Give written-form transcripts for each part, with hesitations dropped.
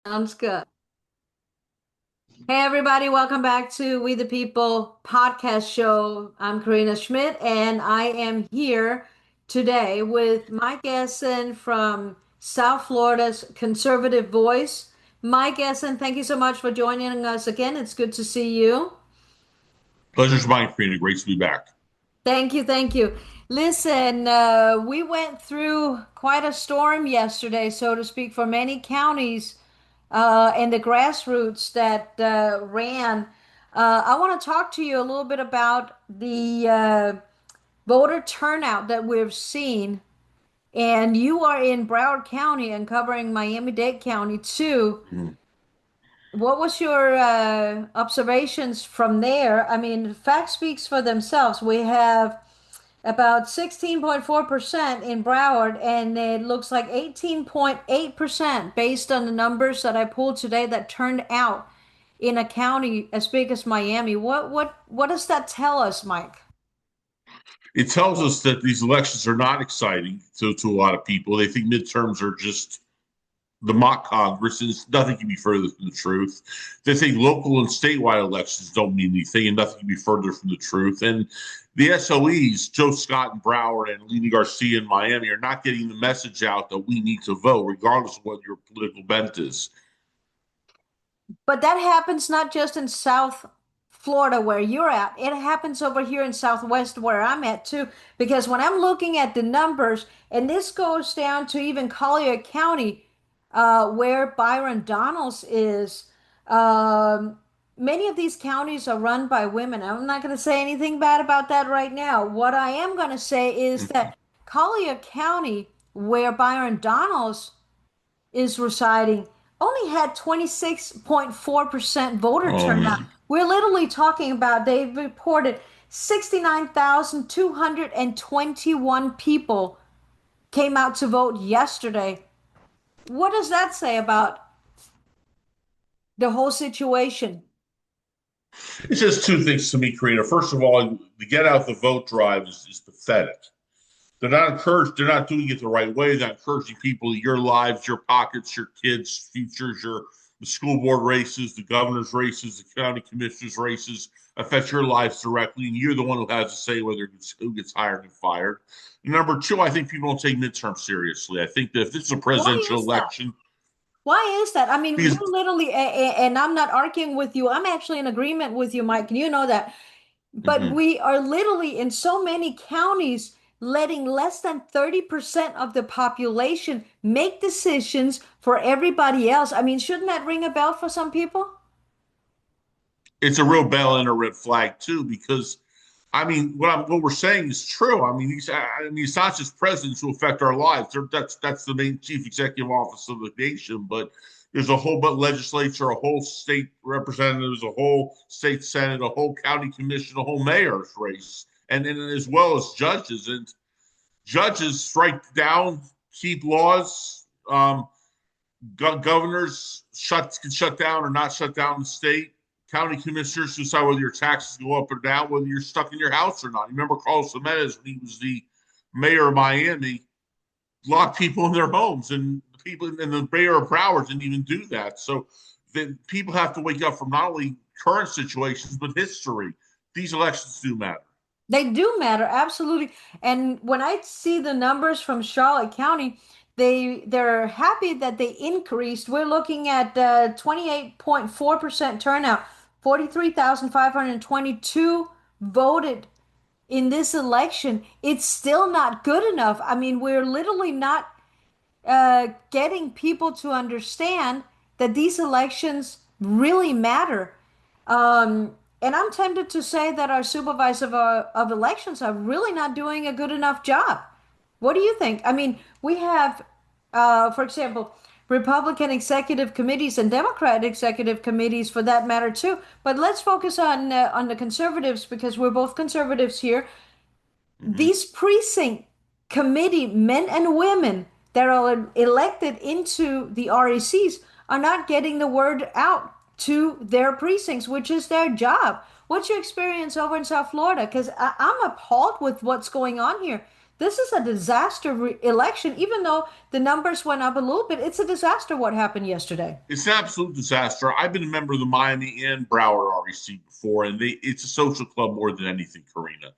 Sounds good. Hey, everybody, welcome back to We the People podcast show. I'm Karina Schmitt, and I am here today with Mike Essen from South Florida's Conservative Voice. Mike Essen, thank you so much for joining us again. It's good to see you. Pleasure's mine, Karina. Great to be back. Thank you, thank you. Listen, we went through quite a storm yesterday, so to speak, for many counties and the grassroots that ran. I want to talk to you a little bit about the voter turnout that we've seen. And you are in Broward County and covering Miami-Dade County too. Mhm. What was your observations from there? I mean, facts speaks for themselves. We have about 16.4% in Broward, and it looks like 18.8% based on the numbers that I pulled today that turned out in a county as big as Miami. What does that tell us, Mike? It tells us that these elections are not exciting to a lot of people. They think midterms are just the mock Congress, and nothing can be further from the truth. They think local and statewide elections don't mean anything, and nothing can be further from the truth. And the SOEs, Joe Scott in Broward and Lena Garcia in Miami, are not getting the message out that we need to vote, regardless of what your political bent is. But that happens not just in South Florida where you're at. It happens over here in Southwest where I'm at too. Because when I'm looking at the numbers, and this goes down to even Collier County, where Byron Donalds is, um, many of these counties are run by women. I'm not going to say anything bad about that right now. What I am going to say is Mhm. that Collier County, where Byron Donalds is residing only had 26.4% voter turnout. Um, We're literally talking about they've reported 69,221 people came out to vote yesterday. What does that say about the whole situation? it says two things to me, Karina. First of all, the get out the vote drive is pathetic. They're not encouraged. They're not doing it the right way. They're not encouraging people, your lives, your pockets, your kids' futures, your the school board races, the governor's races, the county commissioners' races affect your lives directly, and you're the one who has to say who gets hired and fired. And number two, I think people don't take midterms seriously. I think that if this is a Why presidential is that? election, Why is that? I mean, because we're literally, and I'm not arguing with you. I'm actually in agreement with you, Mike. You know that. But mhm. we are literally in so many counties letting less than 30% of the population make decisions for everybody else. I mean, shouldn't that ring a bell for some people? It's a real bell and a red flag too, because what we're saying is true. It's not just presidents who affect our lives. That's the main chief executive office of the nation, but there's a whole but legislature, a whole state representatives, a whole state senate, a whole county commission, a whole mayor's race, and as well as judges. And judges strike down, keep laws. Governors can shut down or not shut down the state. County commissioners decide whether your taxes go up or down, whether you're stuck in your house or not. You remember Carlos Jimenez when he was the mayor of Miami, locked people in their homes, and the people in the mayor of Broward didn't even do that. So then people have to wake up from not only current situations but history. These elections do matter. They do matter, absolutely. And when I see the numbers from Charlotte County, they're happy that they increased. We're looking at 28.4% turnout. 43,522 voted in this election. It's still not good enough. I mean, we're literally not getting people to understand that these elections really matter. And I'm tempted to say that our supervisor of elections are really not doing a good enough job. What do you think? I mean, we have, for example, Republican executive committees and Democrat executive committees for that matter too. But let's focus on the conservatives because we're both conservatives here. Mm-hmm. These precinct committee men and women that are elected into the RECs are not getting the word out to their precincts, which is their job. What's your experience over in South Florida? Because I'm appalled with what's going on here. This is a disaster election, even though the numbers went up a little bit. It's a disaster what happened yesterday. It's an absolute disaster. I've been a member of the Miami and Broward REC before, and it's a social club more than anything, Karina.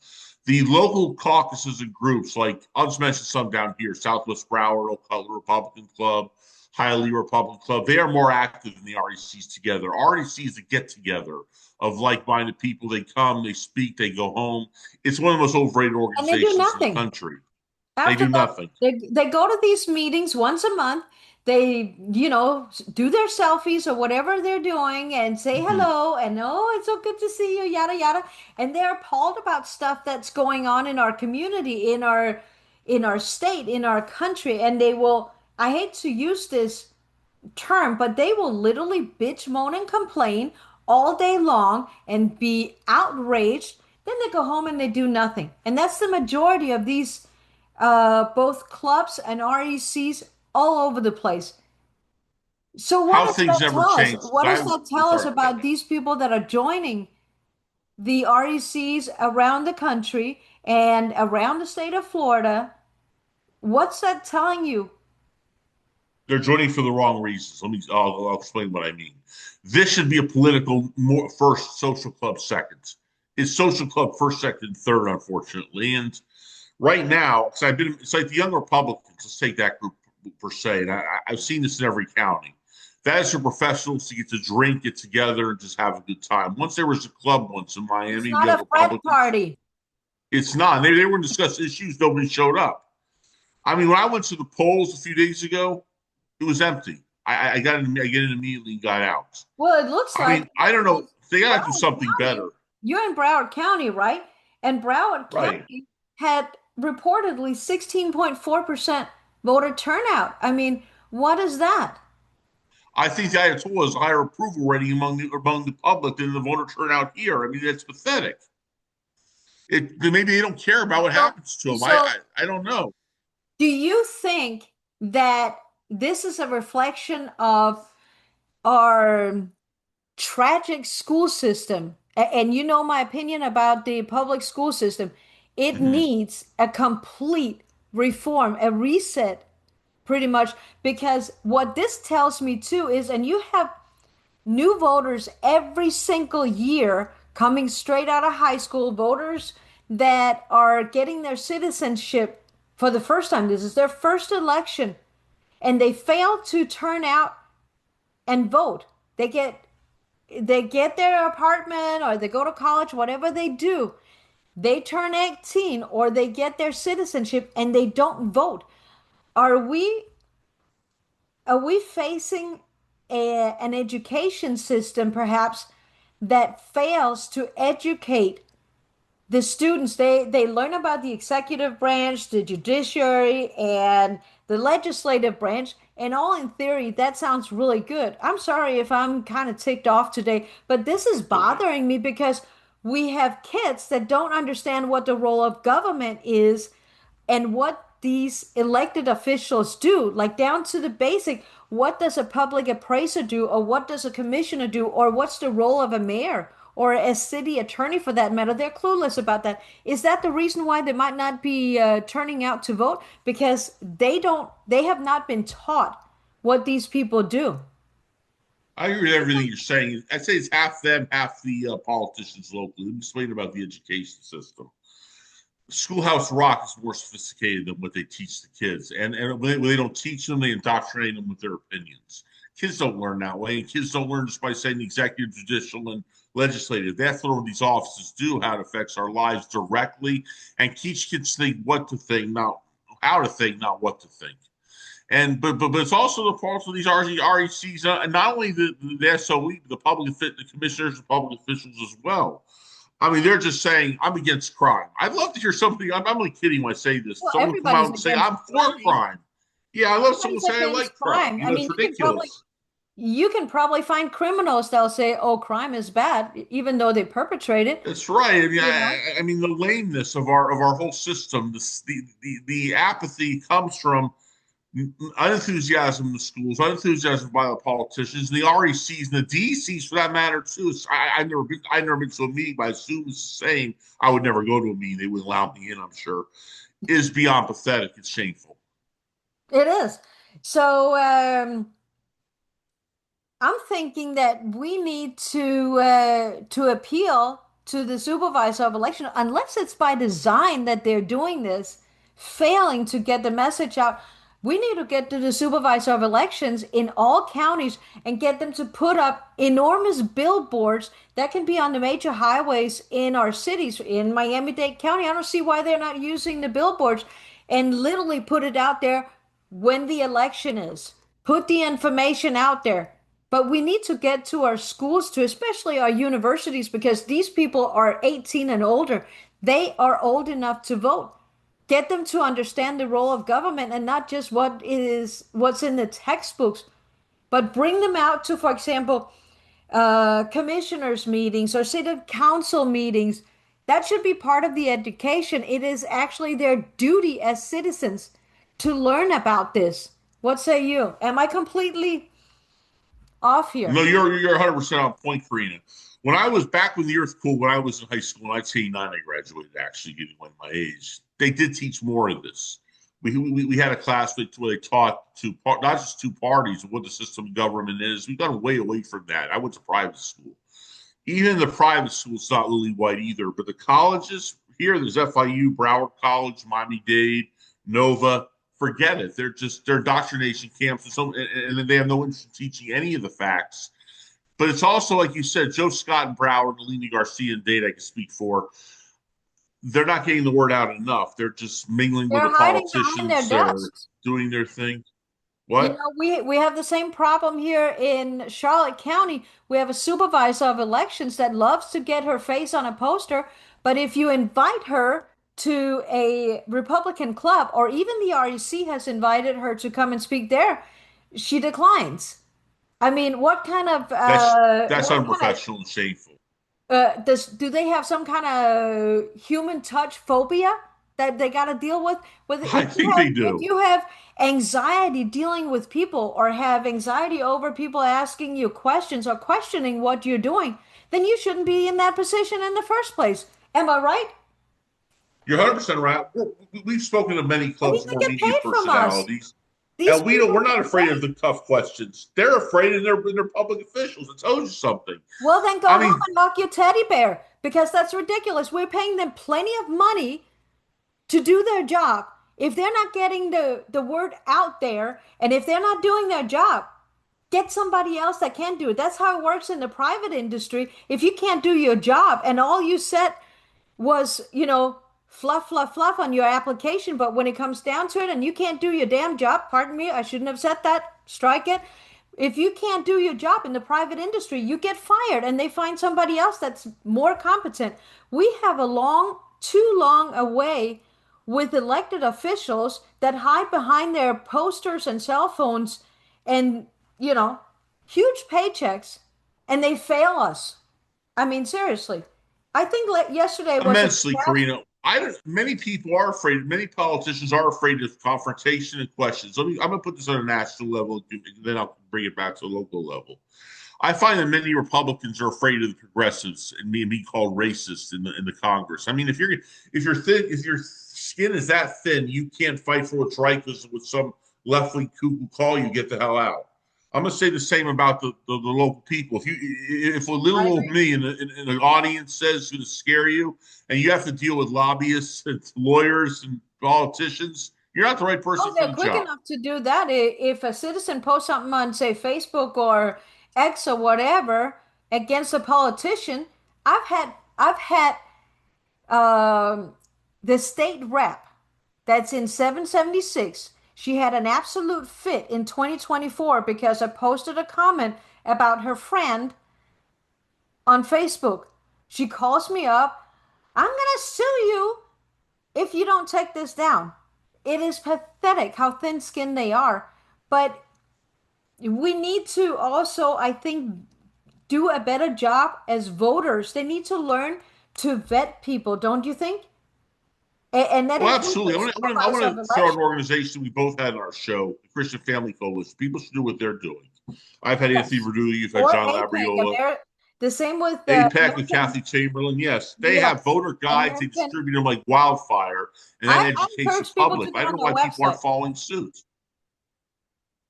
The local caucuses and groups, like I'll just mention some down here: Southwest Broward, Ocala Republican Club, Hialeah Republican Club. They are more active than the RECs together. REC is a get together of like-minded people. They come, they speak, they go home. It's one of the most overrated And they do organizations in the nothing. country. They After do that, nothing. they go to these meetings once a month. They, do their selfies or whatever they're doing and say Mhm. hello and oh, it's so good to see you, yada yada. And they're appalled about stuff that's going on in our community, in our state, in our country. And they will, I hate to use this term, but they will literally bitch, moan, and complain all day long and be outraged. Then they go home and they do nothing. And that's the majority of these both clubs and RECs all over the place. So what How does things that never tell us? change. What does that tell us Sorry. about these people that are joining the RECs around the country and around the state of Florida? What's that telling you? They're joining for the wrong reasons. I'll explain what I mean. This should be a political more first, social club second. It's social club first, second, third, unfortunately. And right now, because it's like the young Republicans. Let's take that group per se, and I've seen this in every county. That is for professionals to get to drink, get together, and just have a good time. Once there was a club once in It's Miami, the not young a frat Republicans. party. It's not. They were discussing issues. Nobody showed up. I mean, when I went to the polls a few days ago, it was empty. I get in immediately and got out. Well, it looks I like mean, I don't know. They got to do Broward something County, better. you're in Broward County, right? And Broward Right. County had reportedly 16.4% voter turnout. I mean, what is that? I think the Ayatollah has higher approval rating among the public than the voter turnout here. I mean, that's pathetic. Maybe they don't care about what So, happens to them. so I don't know. do you think that this is a reflection of our tragic school system? And you know my opinion about the public school system. It Mhm. needs a complete reform, a reset, pretty much. Because what this tells me too is, and you have new voters every single year coming straight out of high school, voters that are getting their citizenship for the first time. This is their first election, and they fail to turn out and vote. They get they get their apartment or they go to college, whatever they do. They turn 18 or they get their citizenship and they don't vote. Are we are we facing an education system perhaps that fails to educate the students? They learn about the executive branch, the judiciary, and the legislative branch, and all in theory that sounds really good. I'm sorry if I'm kind of ticked off today, but this is bothering me because we have kids that don't understand what the role of government is and what these elected officials do, like down to the basic. What does a public appraiser do, or what does a commissioner do, or what's the role of a mayor or a city attorney for that matter? They're clueless about that. Is that the reason why they might not be turning out to vote? Because they have not been taught what these people do. I agree with everything you're saying. I'd say it's half them, half the politicians locally. Let me explain about the education system. Schoolhouse Rock is more sophisticated than what they teach the kids. And when they don't teach them, they indoctrinate them with their opinions. Kids don't learn that way. And kids don't learn just by saying executive, judicial, and legislative. That's what these offices do, how it affects our lives directly, and teach kids to think what to think, not how to think, not what to think. But it's also the fault of these RECs, and not only the SOE, but the the commissioners, the public officials as well. I mean, they're just saying, I'm against crime. I'd love to hear something. I'm only kidding when I say this. Well, Someone come out everybody's and say, against I'm for crime. crime. Yeah, I love someone Everybody's say, I against like crime. crime. You I know, mean, it's ridiculous. you can probably find criminals that'll say, "Oh, crime is bad," even though they perpetrate it. That's right. I mean, You know, I mean, the lameness of our whole system, the apathy comes from unenthusiasm in the schools, unenthusiasm by the politicians, and the RECs and the DECs for that matter too. I never been to a meeting, but I assume it's the same. I would never go to a meeting; they wouldn't allow me in, I'm sure. is beyond pathetic. It's shameful. It is. So I'm thinking that we need to appeal to the supervisor of election, unless it's by design that they're doing this, failing to get the message out. We need to get to the supervisor of elections in all counties and get them to put up enormous billboards that can be on the major highways in our cities. In Miami-Dade County, I don't see why they're not using the billboards and literally put it out there when the election is. Put the information out there. But we need to get to our schools, to especially our universities, because these people are 18 and older. They are old enough to vote. Get them to understand the role of government and not just what's in the textbooks, but bring them out to, for example, commissioners meetings or city council meetings. That should be part of the education. It is actually their duty as citizens to learn about this. What say you? Am I completely off No, here? you're 100% on point, Karina. When I was back when the earth cooled, when I was in high school, and I'd say 89, I graduated, actually, getting away my age. They did teach more of this. We had a class where they taught not just two parties, what the system of government is. We've gone way away from that. I went to private school. Even the private school, it's not lily white either. But the colleges here, there's FIU, Broward College, Miami-Dade, Nova. Forget it. They're indoctrination camps, and they have no interest in teaching any of the facts. But it's also like you said, Joe Scott and Broward, Alini Garcia and Dade, I can speak for. They're not getting the word out enough. They're just mingling with the They're hiding behind their politicians. They're desks. doing their thing. You What? know, we have the same problem here in Charlotte County. We have a supervisor of elections that loves to get her face on a poster, but if you invite her to a Republican club, or even the REC has invited her to come and speak there, she declines. I mean, That's what kind of unprofessional and shameful. do they have some kind of human touch phobia that they got to deal with? With I think they if do. you have anxiety dealing with people, or have anxiety over people asking you questions or questioning what you're doing, then you shouldn't be in that position in the first place. Am I right? You're 100% right. We've spoken to many And clubs, you can more get media paid from us. personalities, These and people we're not get afraid of paid. the tough questions. They're afraid of their public officials. It tells you something. Well, then go I home mean, and lock your teddy bear, because that's ridiculous. We're paying them plenty of money to do their job. If they're not getting the word out there, and if they're not doing their job, get somebody else that can do it. That's how it works in the private industry. If you can't do your job and all you said was, fluff, fluff, fluff on your application, but when it comes down to it and you can't do your damn job, pardon me, I shouldn't have said that, strike it. If you can't do your job in the private industry, you get fired and they find somebody else that's more competent. We have too long a way with elected officials that hide behind their posters and cell phones and, you know, huge paychecks, and they fail us. I mean, seriously. I think yesterday was a immensely, disaster. Karina. I don't, many people are afraid. Many politicians are afraid of confrontation and questions. I'm going to put this on a national level, then I'll bring it back to a local level. I find that many Republicans are afraid of the progressives and being called racist in the Congress. I mean, if your skin is that thin, you can't fight for what's right because with some left wing kook will call you, get the hell out. I'm gonna say the same about the local people. If a little I old agree. me in an audience says to scare you, and you have to deal with lobbyists and lawyers and politicians, you're not the right person Oh, for they're the quick job. enough to do that. If a citizen posts something on, say, Facebook or X or whatever against a politician, I've had um, the state rep that's in 776. She had an absolute fit in 2024 because I posted a comment about her friend on Facebook. She calls me up. I'm gonna sue you if you don't take this down. It is pathetic how thin-skinned they are. But we need to also, I think, do a better job as voters. They need to learn to vet people, don't you think? And that Well, includes absolutely. the I supervisor of want to throw out an election. organization we both had in our show, the Christian Family Coalition. People should do what they're doing. I've had Anthony Yes. Verducci, you've had Or John APEC, Labriola. The same with the APEC and Kathy Chamberlain, yes, they have yes, voter guides. They American. distribute them like wildfire, and that I educates the encourage people public. to I go don't on know their why people aren't website. following suit.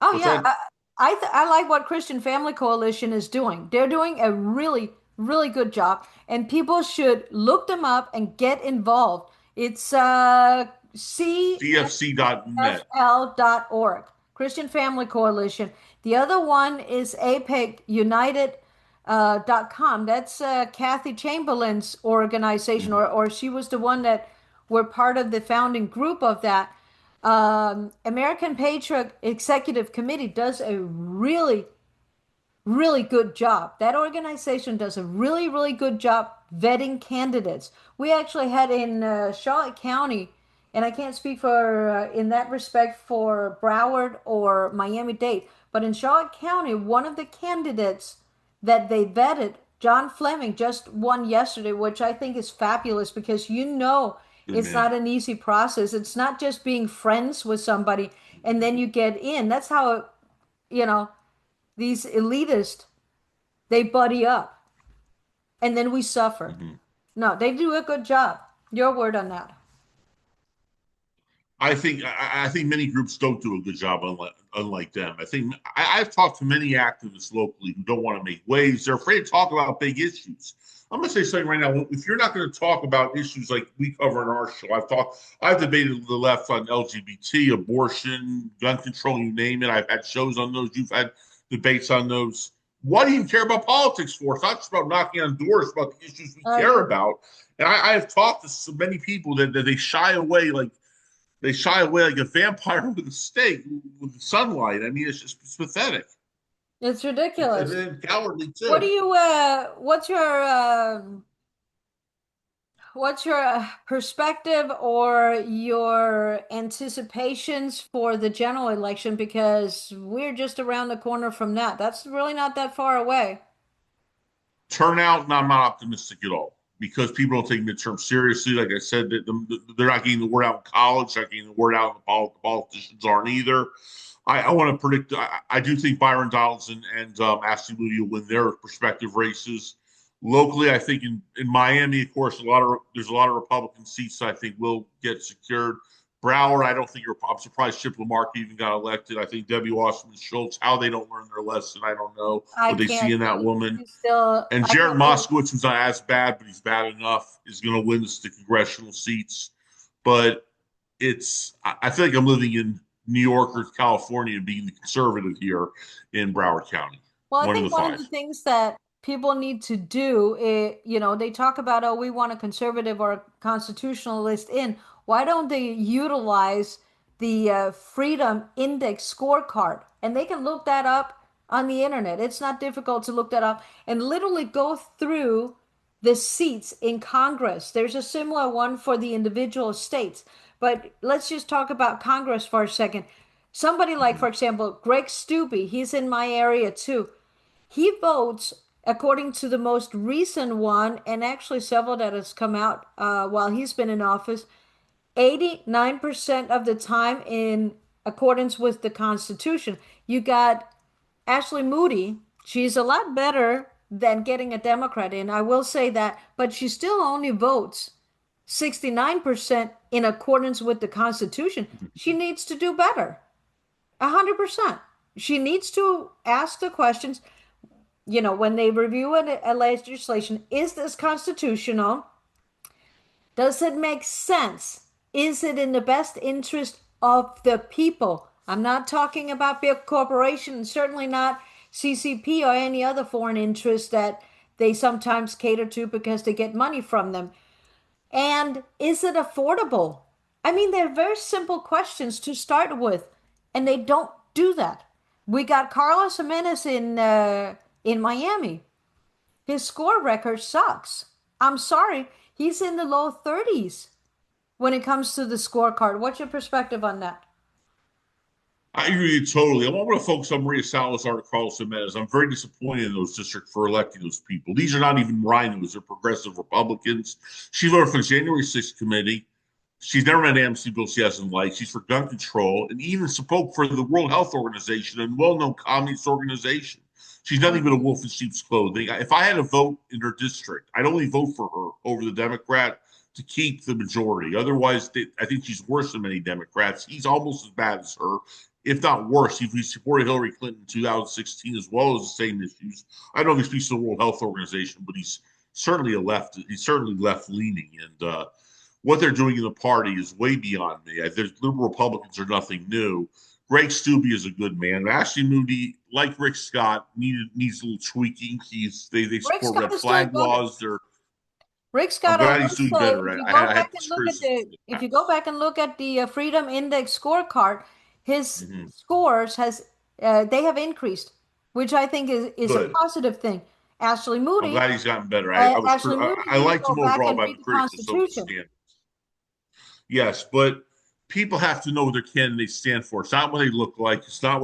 Oh What's yeah, that? I like what Christian Family Coalition is doing. They're doing a really good job, and people should look them up and get involved. It's CFC.net. CFL.org, Christian Family Coalition. The other one is APEC United .com. That's Kathy Chamberlain's organization, Mhm. or she was the one that were part of the founding group of that. American Patriot Executive Committee does a really good job. That organization does a really good job vetting candidates. We actually had in Charlotte County, and I can't speak for in that respect for Broward or Miami-Dade, but in Charlotte County, one of the candidates that they vetted, John Fleming, just won yesterday, which I think is fabulous because Good it's man. not an easy process. It's not just being friends with somebody and then you get in. That's how, you know, these elitists they buddy up and then we suffer. Mhm. No, they do a good job. Your word on that. I think many groups don't do a good job, unlike them. I've talked to many activists locally who don't want to make waves. They're afraid to talk about big issues. I'm going to say something right now. If you're not going to talk about issues like we cover in our show, I've debated with the left on LGBT, abortion, gun control, you name it. I've had shows on those. You've had debates on those. What do you care about politics for? It's not just about knocking on doors, it's about the issues we I care agree. about. And I have talked to so many people that they shy away like a vampire with a stake with the sunlight. I mean, it's pathetic. It's And ridiculous. then cowardly What do too. you what's your perspective or your anticipations for the general election because we're just around the corner from that. That's really not that far away. Turnout, no, I'm not optimistic at all because people don't take midterms seriously. Like I said, they're not getting the word out in college, not getting the word out, and the politicians aren't either. I want to predict. I do think Byron Donaldson and Ashley Moody will win their respective races. Locally, I think in Miami, of course, there's a lot of Republican seats that I think will get secured. Broward, I don't think I'm surprised Chip Lamarck even got elected. I think Debbie Wasserman Schultz, how they don't learn their lesson, I don't know I what they see can't. in that woman. He's still. And I Jared can't believe. Moskowitz, who's not as bad, but he's bad enough, is going to win the congressional seats. But I feel like I'm living in New York or California, being the conservative here in Broward County, Well, I one of the think one of the five. things that people need to do is, they talk about, oh, we want a conservative or a constitutionalist in. Why don't they utilize the Freedom Index scorecard? And they can look that up on the internet. It's not difficult to look that up and literally go through the seats in Congress. There's a similar one for the individual states. But let's just talk about Congress for a second. Somebody like, Mm-hmm. for example, Greg Stubbe, he's in my area too. He votes according to the most recent one, and actually several that has come out while he's been in office, 89% of the time in accordance with the Constitution. You got Ashley Moody. She's a lot better than getting a Democrat in. I will say that, but she still only votes 69% in accordance with the Constitution. She needs to do better. 100%. She needs to ask the questions, when they review a legislation, is this constitutional? Does it make sense? Is it in the best interest of the people? I'm not talking about big corporations, certainly not CCP or any other foreign interest that they sometimes cater to because they get money from them. And is it affordable? I mean, they're very simple questions to start with, and they don't do that. We got Carlos Jimenez in Miami. His score record sucks. I'm sorry, he's in the low 30s when it comes to the scorecard. What's your perspective on that? I agree with you totally. I want to focus on Maria Salazar and Carlos Jimenez. I'm very disappointed in those districts for electing those people. These are not even rhinos; they're progressive Republicans. She voted for the January 6th committee. She's never met an amnesty bill she hasn't liked. She's for gun control and even spoke for the World Health Organization, a well-known communist organization. She's nothing but a wolf in sheep's clothing. If I had a vote in her district, I'd only vote for her over the Democrat to keep the majority. Otherwise, I think she's worse than many Democrats. He's almost as bad as her, if not worse. He supported Hillary Clinton in 2016 as well as the same issues. I don't know if he speaks to the World Health Organization, but he's certainly a left. He's certainly left leaning, and what they're doing in the party is way beyond me. There's liberal Republicans are nothing new. Greg Stubbe is a good man. Ashley Moody, like Rick Scott, needs a little tweaking. They Rick support Scott red is doing flag better. laws. Rick I'm Scott, I glad will he's doing say, better. I had criticisms in the if you past. go back and look at the Freedom Index scorecard, his Mm-hmm. scores has they have increased, which I think is a Good. positive thing. Ashley I'm Moody, glad he's gotten better. I Needs to liked go him back overall, and but I'm read the critical of some of his Constitution. standards. Yes, but people have to know what their candidates stand for. It's not what they look like. It's not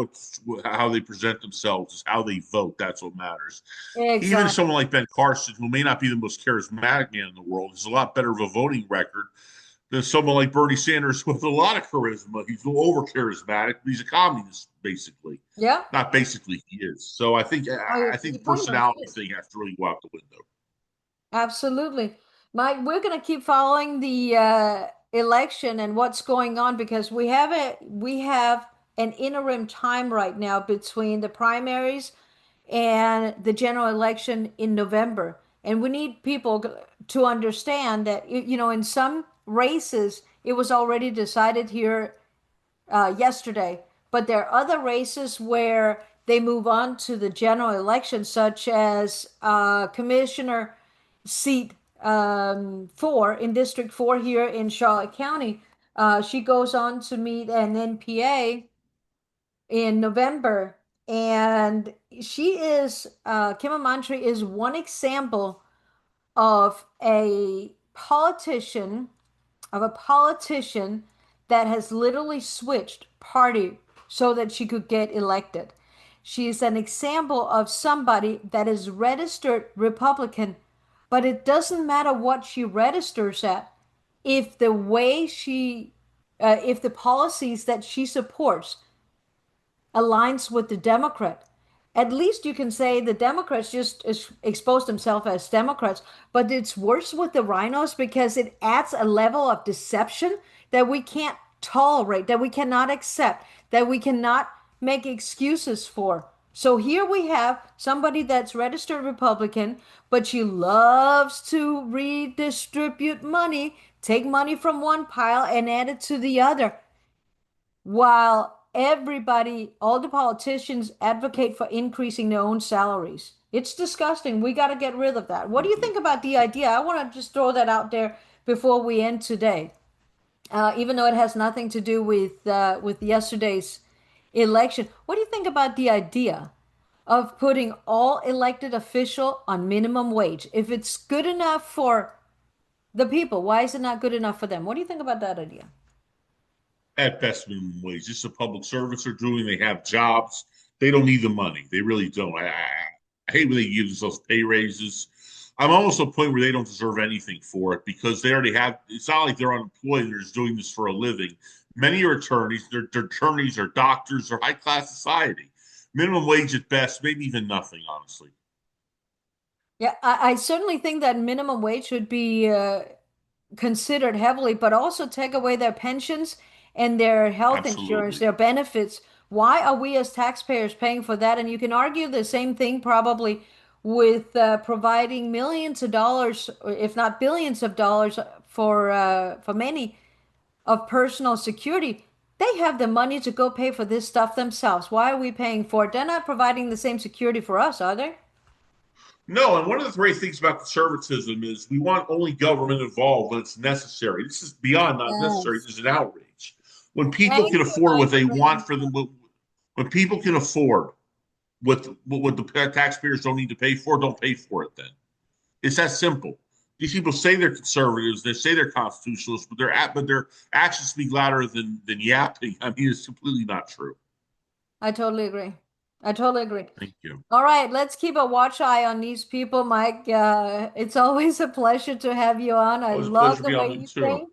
how they present themselves. It's how they vote. That's what matters. Even Exactly. someone like Ben Carson, who may not be the most charismatic man in the world, has a lot better of a voting record than someone like Bernie Sanders with a lot of charisma. He's a little over charismatic, but he's a communist, basically. Yeah, Not basically, he is. So I think he the pretty much personality is. thing has to really go out the window. Absolutely. Mike, we're going to keep following the election and what's going on because we have an interim time right now between the primaries and the general election in November. And we need people to understand that in some races it was already decided here yesterday. But there are other races where they move on to the general election, such as commissioner seat 4 in District 4 here in Charlotte County. She goes on to meet an NPA in November. And Kim Amantri is one example of a politician that has literally switched party so that she could get elected. She is an example of somebody that is registered Republican, but it doesn't matter what she registers at. If the way if the policies that she supports aligns with the Democrat. At least you can say the Democrats just expose themselves as Democrats, but it's worse with the rhinos because it adds a level of deception that we can't tolerate, that we cannot accept, that we cannot make excuses for. So here we have somebody that's registered Republican, but she loves to redistribute money, take money from one pile and add it to the other while all the politicians advocate for increasing their own salaries. It's disgusting. We got to get rid of that. What do you Mm-hmm. think about the idea? I want to just throw that out there before we end today, even though it has nothing to do with yesterday's election. What do you think about the idea of putting all elected official on minimum wage? If it's good enough for the people, why is it not good enough for them? What do you think about that idea? At best, minimum wage. This is a public service they're doing. They have jobs. They don't need the money. They really don't. I hate when they give themselves pay raises. I'm almost at a point where they don't deserve anything for it because they already have. It's not like they're unemployed and they're just doing this for a living. Many are attorneys. They're attorneys or doctors or high class society. Minimum wage at best, maybe even nothing, honestly. Yeah, I certainly think that minimum wage should be considered heavily, but also take away their pensions and their health insurance, Absolutely. their benefits. Why are we as taxpayers paying for that? And you can argue the same thing probably with providing millions of dollars, if not billions of dollars, for many of personal security. They have the money to go pay for this stuff themselves. Why are we paying for it? They're not providing the same security for us, are they? No, and one of the great things about conservatism is we want only government involved when it's necessary. This is beyond not necessary. Yes. This is an outrage. When people Thank can you, afford Mike, what for they bringing want that for them, up. when people can afford what the taxpayers don't need to pay for, don't pay for it. Then it's that simple. These people say they're conservatives, they say they're constitutionalists, but their actions speak louder than yapping. I mean, it's completely not true. I totally agree. I totally agree. Thank you. All right, let's keep a watch eye on these people, Mike. It's always a pleasure to have you on. I Always a love pleasure to the be on way you you too. think.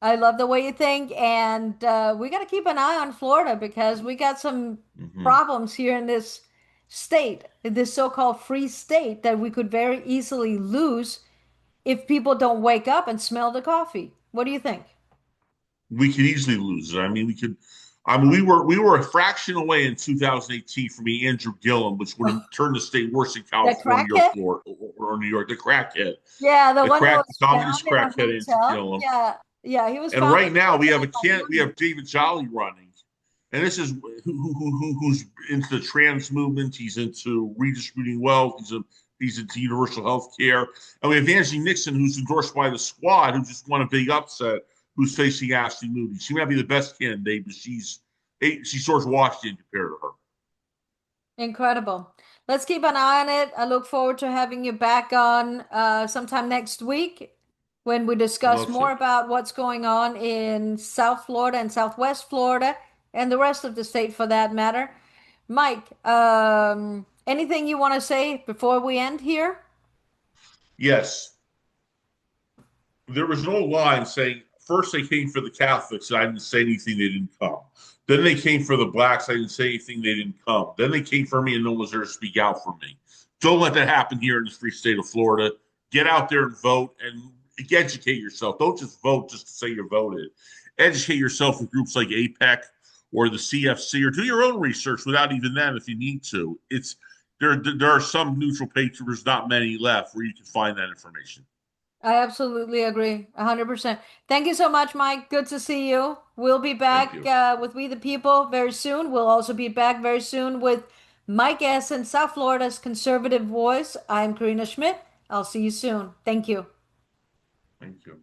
I love the way you think, and we got to keep an eye on Florida because we got some Hmm. problems here in this state, this so-called free state that we could very easily lose if people don't wake up and smell the coffee. What do you think? We could easily lose it. I mean, we could. I mean, we were a fraction away in 2018 from being Andrew Gillum, which would have turned the state worse in The California or crackhead? Florida or New York. The crackhead, Yeah, the the one that crack, the was found communist in a crackhead Andrew hotel. Gillum. Yeah, yeah, he was And found in right a now hotel by we morning. have David Jolly running, and this is who's into the trans movement. He's into redistributing wealth. He's into universal health care. And we have Angie Nixon, who's endorsed by the squad, who just won a big upset, who's facing Ashley Moody. She might be the best candidate, but she's George Washington compared to her. Incredible. Let's keep an eye on it. I look forward to having you back on sometime next week when we I'd discuss love more to. about what's going on in South Florida and Southwest Florida and the rest of the state for that matter. Mike, anything you want to say before we end here? Yes, there was no line saying first they came for the Catholics and I didn't say anything, they didn't come. Then they came for the blacks, I didn't say anything, they didn't come. Then they came for me and no one was there to speak out for me. Don't let that happen here in the free state of Florida. Get out there and vote and educate yourself. Don't just vote just to say you voted. Educate yourself with groups like APEC or the CFC, or do your own research without even that if you need to. There are some neutral papers, not many left, where you can find that information. I absolutely agree. 100%. Thank you so much, Mike. Good to see you. We'll be Thank back you. with We the People very soon. We'll also be back very soon with Mike Essen, South Florida's conservative voice. I'm Karina Schmitt. I'll see you soon. Thank you. Thank you.